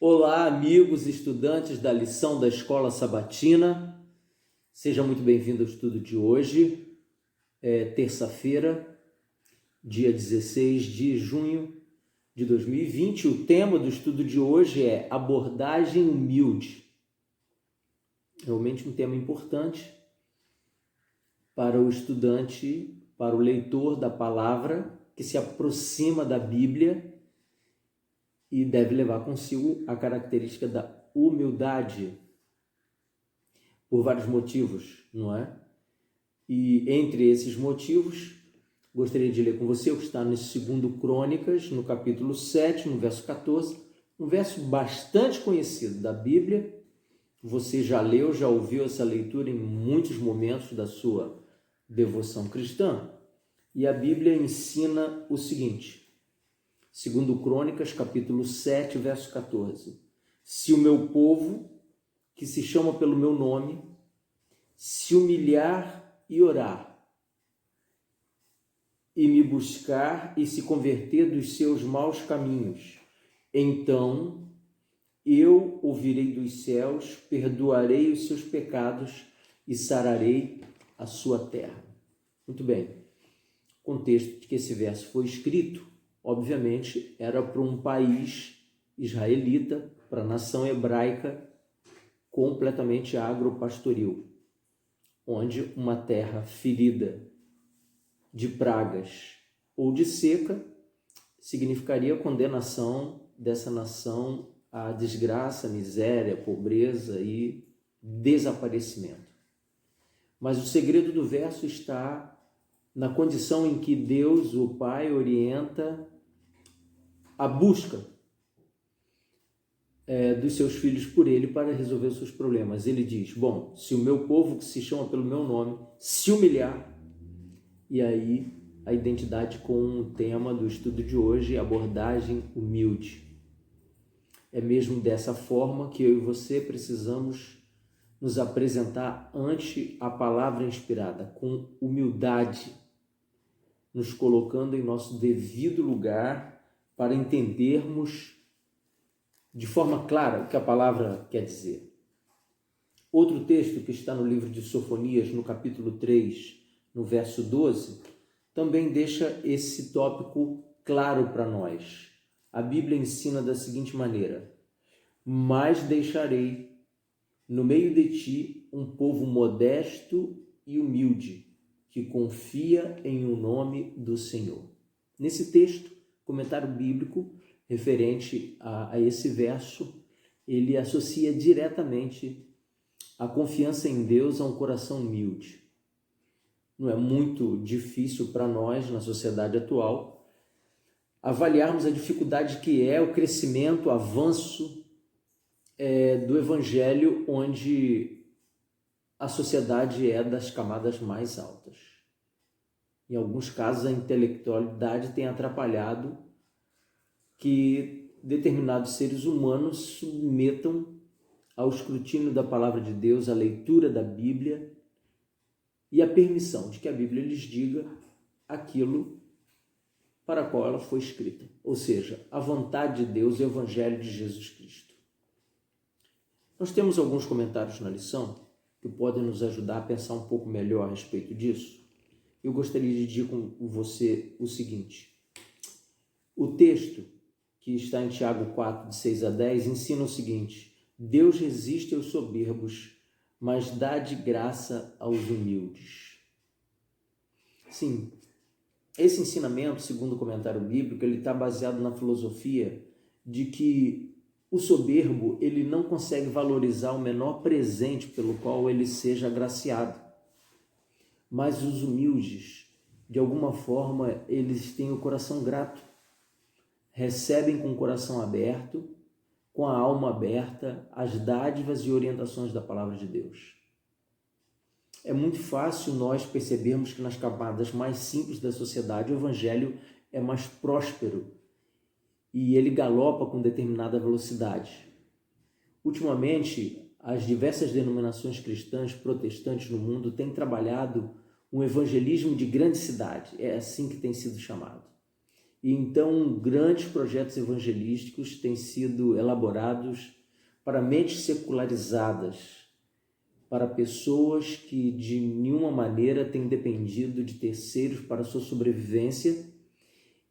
Olá, amigos e estudantes da lição da Escola Sabatina. Seja muito bem-vindo ao estudo de hoje. É terça-feira, dia 16 de junho de 2020. O tema do estudo de hoje é abordagem humilde. Realmente um tema importante para o estudante, para o leitor da palavra que se aproxima da Bíblia e deve levar consigo a característica da humildade, por vários motivos, não é? E entre esses motivos, gostaria de ler com você o que está no 2 Crônicas, no capítulo 7, no verso 14, um verso bastante conhecido da Bíblia. Você já leu, já ouviu essa leitura em muitos momentos da sua devoção cristã. E a Bíblia ensina o seguinte: 2 Crônicas, capítulo 7, verso 14. Se o meu povo, que se chama pelo meu nome, se humilhar e orar, e me buscar e se converter dos seus maus caminhos, então eu ouvirei dos céus, perdoarei os seus pecados e sararei a sua terra. Muito bem. O contexto de que esse verso foi escrito, obviamente, era para um país israelita, para a nação hebraica completamente agropastoril, onde uma terra ferida de pragas ou de seca significaria a condenação dessa nação à desgraça, miséria, pobreza e desaparecimento. Mas o segredo do verso está na condição em que Deus, o Pai, orienta a busca dos seus filhos por ele para resolver os seus problemas. Ele diz: bom, se o meu povo, que se chama pelo meu nome, se humilhar, e aí a identidade com o tema do estudo de hoje, abordagem humilde. É mesmo dessa forma que eu e você precisamos nos apresentar ante a palavra inspirada, com humildade, nos colocando em nosso devido lugar para entendermos de forma clara o que a palavra quer dizer. Outro texto que está no livro de Sofonias, no capítulo 3, no verso 12, também deixa esse tópico claro para nós. A Bíblia ensina da seguinte maneira: mas deixarei no meio de ti um povo modesto e humilde, que confia em o nome do Senhor. Nesse texto, comentário bíblico referente a esse verso, ele associa diretamente a confiança em Deus a um coração humilde. Não é muito difícil para nós, na sociedade atual, avaliarmos a dificuldade que é o crescimento, o avanço do Evangelho, onde a sociedade é das camadas mais altas. Em alguns casos, a intelectualidade tem atrapalhado que determinados seres humanos submetam ao escrutínio da palavra de Deus, à leitura da Bíblia e à permissão de que a Bíblia lhes diga aquilo para qual ela foi escrita, ou seja, a vontade de Deus e o Evangelho de Jesus Cristo. Nós temos alguns comentários na lição que podem nos ajudar a pensar um pouco melhor a respeito disso. Eu gostaria de dividir com você o seguinte: o texto que está em Tiago 4, de 6 a 10, ensina o seguinte: Deus resiste aos soberbos, mas dá de graça aos humildes. Sim, esse ensinamento, segundo o comentário bíblico, ele está baseado na filosofia de que o soberbo ele não consegue valorizar o menor presente pelo qual ele seja agraciado. Mas os humildes, de alguma forma, eles têm o coração grato, recebem com o coração aberto, com a alma aberta, as dádivas e orientações da palavra de Deus. É muito fácil nós percebermos que nas camadas mais simples da sociedade o evangelho é mais próspero e ele galopa com determinada velocidade. Ultimamente, as diversas denominações cristãs protestantes no mundo têm trabalhado um evangelismo de grande cidade, é assim que tem sido chamado. E então grandes projetos evangelísticos têm sido elaborados para mentes secularizadas, para pessoas que de nenhuma maneira têm dependido de terceiros para sua sobrevivência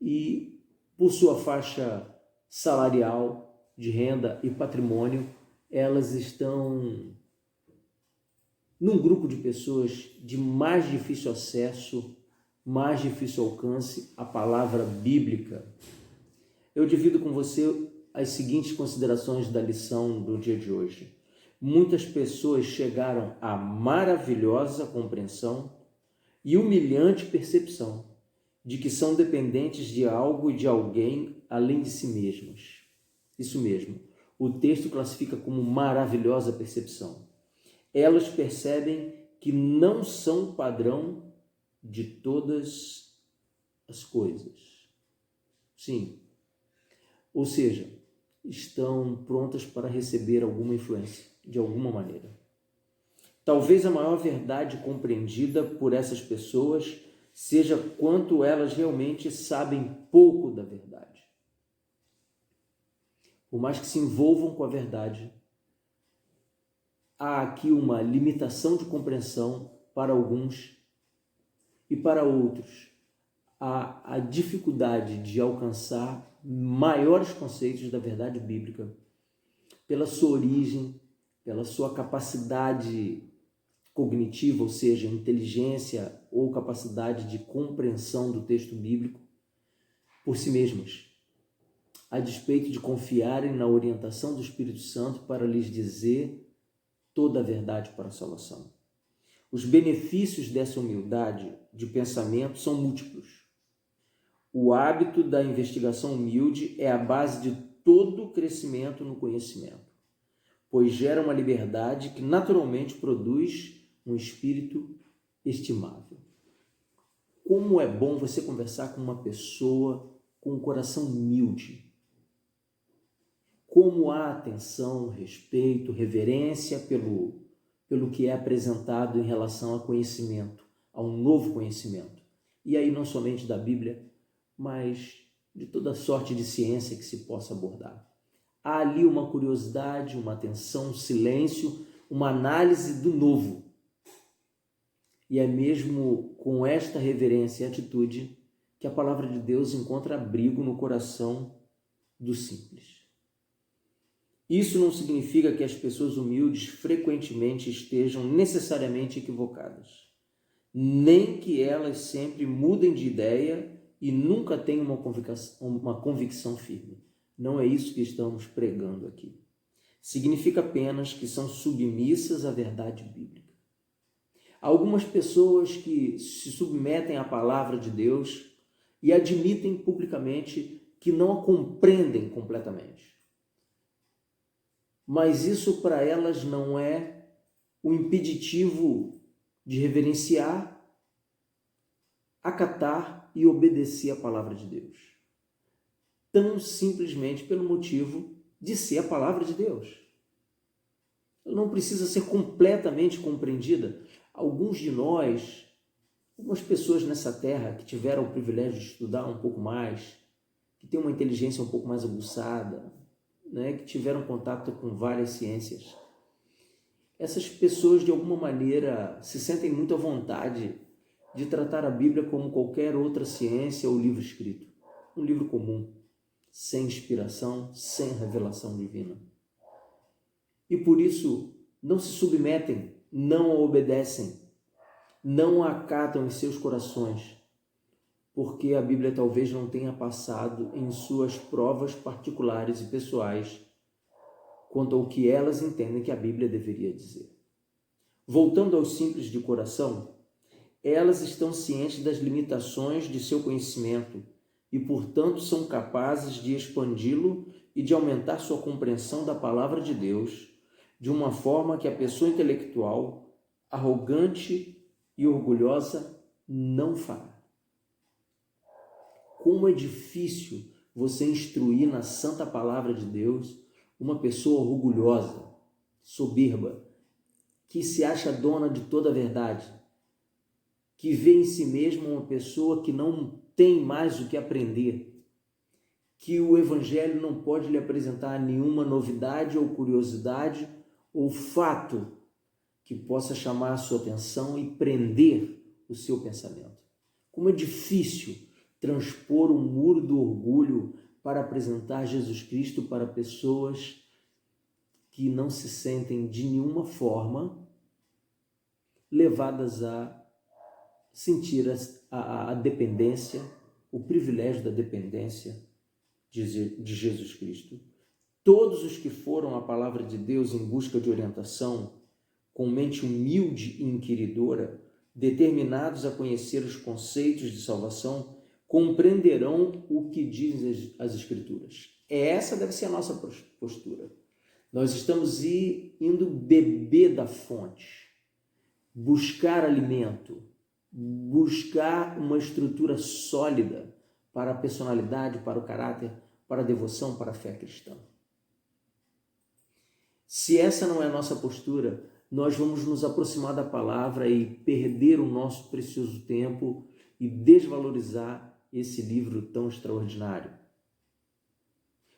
e, por sua faixa salarial, de renda e patrimônio, elas estão num grupo de pessoas de mais difícil acesso, mais difícil alcance à palavra bíblica. Eu divido com você as seguintes considerações da lição do dia de hoje. Muitas pessoas chegaram à maravilhosa compreensão e humilhante percepção de que são dependentes de algo e de alguém além de si mesmas. Isso mesmo, o texto classifica como maravilhosa percepção. Elas percebem que não são padrão de todas as coisas. Sim. Ou seja, estão prontas para receber alguma influência, de alguma maneira. Talvez a maior verdade compreendida por essas pessoas seja quanto elas realmente sabem pouco da verdade. Por mais que se envolvam com a verdade, há aqui uma limitação de compreensão para alguns e para outros. Há a dificuldade de alcançar maiores conceitos da verdade bíblica pela sua origem, pela sua capacidade cognitiva, ou seja, inteligência ou capacidade de compreensão do texto bíblico por si mesmas, a despeito de confiarem na orientação do Espírito Santo para lhes dizer toda a verdade para a salvação. Os benefícios dessa humildade de pensamento são múltiplos. O hábito da investigação humilde é a base de todo o crescimento no conhecimento, pois gera uma liberdade que naturalmente produz um espírito estimável. Como é bom você conversar com uma pessoa com um coração humilde. Como há atenção, respeito, reverência pelo que é apresentado em relação a conhecimento, a um novo conhecimento. E aí não somente da Bíblia, mas de toda sorte de ciência que se possa abordar. Há ali uma curiosidade, uma atenção, um silêncio, uma análise do novo. E é mesmo com esta reverência e atitude que a palavra de Deus encontra abrigo no coração do simples. Isso não significa que as pessoas humildes frequentemente estejam necessariamente equivocadas, nem que elas sempre mudem de ideia e nunca tenham uma convicção firme. Não é isso que estamos pregando aqui. Significa apenas que são submissas à verdade bíblica. Há algumas pessoas que se submetem à palavra de Deus e admitem publicamente que não a compreendem completamente. Mas isso para elas não é um impeditivo de reverenciar, acatar e obedecer a palavra de Deus. Tão simplesmente pelo motivo de ser a palavra de Deus. Ela não precisa ser completamente compreendida. Alguns de nós, algumas pessoas nessa terra que tiveram o privilégio de estudar um pouco mais, que têm uma inteligência um pouco mais aguçada, que tiveram contato com várias ciências. Essas pessoas, de alguma maneira, se sentem muito à vontade de tratar a Bíblia como qualquer outra ciência ou livro escrito. Um livro comum, sem inspiração, sem revelação divina. E por isso, não se submetem, não a obedecem, não a acatam em seus corações, porque a Bíblia talvez não tenha passado em suas provas particulares e pessoais quanto ao que elas entendem que a Bíblia deveria dizer. Voltando aos simples de coração, elas estão cientes das limitações de seu conhecimento e, portanto, são capazes de expandi-lo e de aumentar sua compreensão da palavra de Deus de uma forma que a pessoa intelectual, arrogante e orgulhosa não fará. Como é difícil você instruir na santa palavra de Deus uma pessoa orgulhosa, soberba, que se acha dona de toda a verdade, que vê em si mesma uma pessoa que não tem mais o que aprender, que o Evangelho não pode lhe apresentar nenhuma novidade ou curiosidade ou fato que possa chamar a sua atenção e prender o seu pensamento. Como é difícil transpor o muro do orgulho para apresentar Jesus Cristo para pessoas que não se sentem de nenhuma forma levadas a sentir a dependência, o privilégio da dependência de Jesus Cristo. Todos os que foram à palavra de Deus em busca de orientação, com mente humilde e inquiridora, determinados a conhecer os conceitos de salvação, compreenderão o que dizem as Escrituras. Essa deve ser a nossa postura. Nós estamos indo beber da fonte, buscar alimento, buscar uma estrutura sólida para a personalidade, para o caráter, para a devoção, para a fé cristã. Se essa não é a nossa postura, nós vamos nos aproximar da palavra e perder o nosso precioso tempo e desvalorizar esse livro tão extraordinário.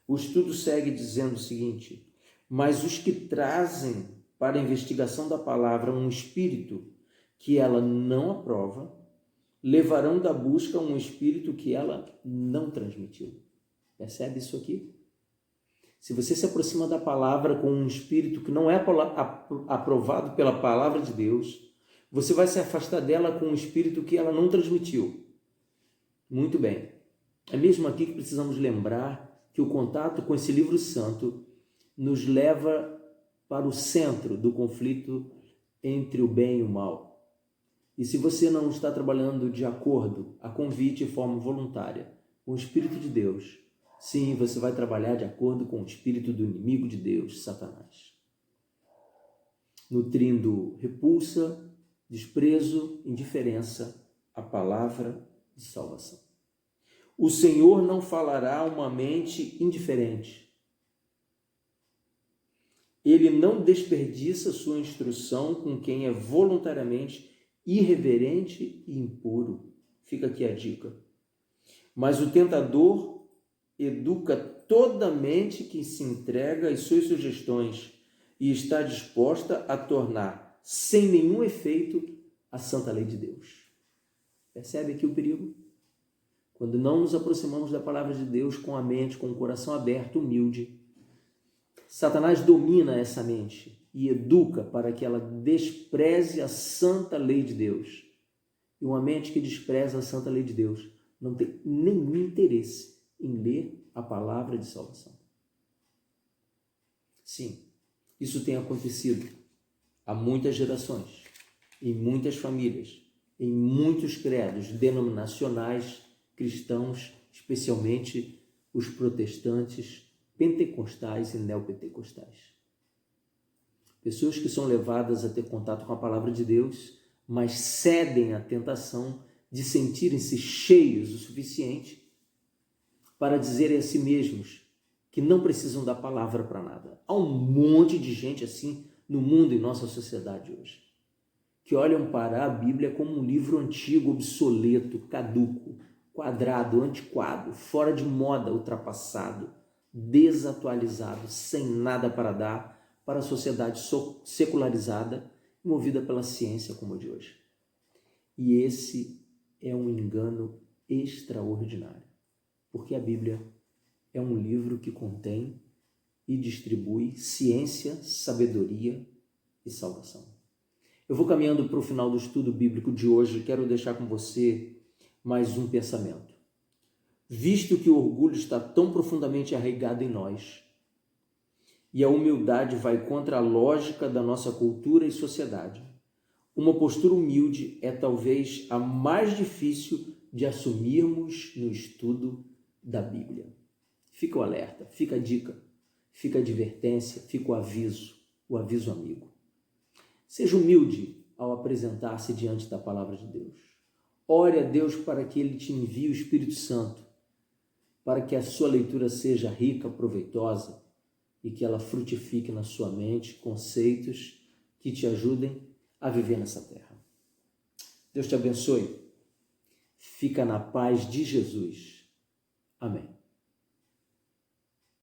O estudo segue dizendo o seguinte: mas os que trazem para a investigação da palavra um espírito que ela não aprova, levarão da busca um espírito que ela não transmitiu. Percebe isso aqui? Se você se aproxima da palavra com um espírito que não é aprovado pela palavra de Deus, você vai se afastar dela com um espírito que ela não transmitiu. Muito bem. É mesmo aqui que precisamos lembrar que o contato com esse livro santo nos leva para o centro do conflito entre o bem e o mal. E se você não está trabalhando de acordo, a convite de forma voluntária, com o Espírito de Deus, sim, você vai trabalhar de acordo com o espírito do inimigo de Deus, Satanás. Nutrindo repulsa, desprezo, indiferença à palavra de salvação. O Senhor não falará uma mente indiferente. Ele não desperdiça sua instrução com quem é voluntariamente irreverente e impuro. Fica aqui a dica. Mas o tentador educa toda mente que se entrega às suas sugestões e está disposta a tornar sem nenhum efeito a santa lei de Deus. Percebe aqui o perigo? Quando não nos aproximamos da palavra de Deus com a mente, com o coração aberto, humilde, Satanás domina essa mente e educa para que ela despreze a santa lei de Deus. E uma mente que despreza a santa lei de Deus não tem nenhum interesse em ler a palavra de salvação. Sim, isso tem acontecido há muitas gerações, em muitas famílias, em muitos credos denominacionais cristãos, especialmente os protestantes, pentecostais e neopentecostais. Pessoas que são levadas a ter contato com a palavra de Deus, mas cedem à tentação de sentirem-se cheios o suficiente para dizerem a si mesmos que não precisam da palavra para nada. Há um monte de gente assim no mundo e nossa sociedade hoje, que olham para a Bíblia como um livro antigo, obsoleto, caduco, quadrado, antiquado, fora de moda, ultrapassado, desatualizado, sem nada para dar para a sociedade secularizada, movida pela ciência como a de hoje. E esse é um engano extraordinário, porque a Bíblia é um livro que contém e distribui ciência, sabedoria e salvação. Eu vou caminhando para o final do estudo bíblico de hoje e quero deixar com você mais um pensamento. Visto que o orgulho está tão profundamente arraigado em nós e a humildade vai contra a lógica da nossa cultura e sociedade, uma postura humilde é talvez a mais difícil de assumirmos no estudo da Bíblia. Fica o alerta, fica a dica, fica a advertência, fica o aviso amigo. Seja humilde ao apresentar-se diante da palavra de Deus. Ore a Deus para que Ele te envie o Espírito Santo, para que a sua leitura seja rica, proveitosa e que ela frutifique na sua mente conceitos que te ajudem a viver nessa terra. Deus te abençoe. Fica na paz de Jesus. Amém.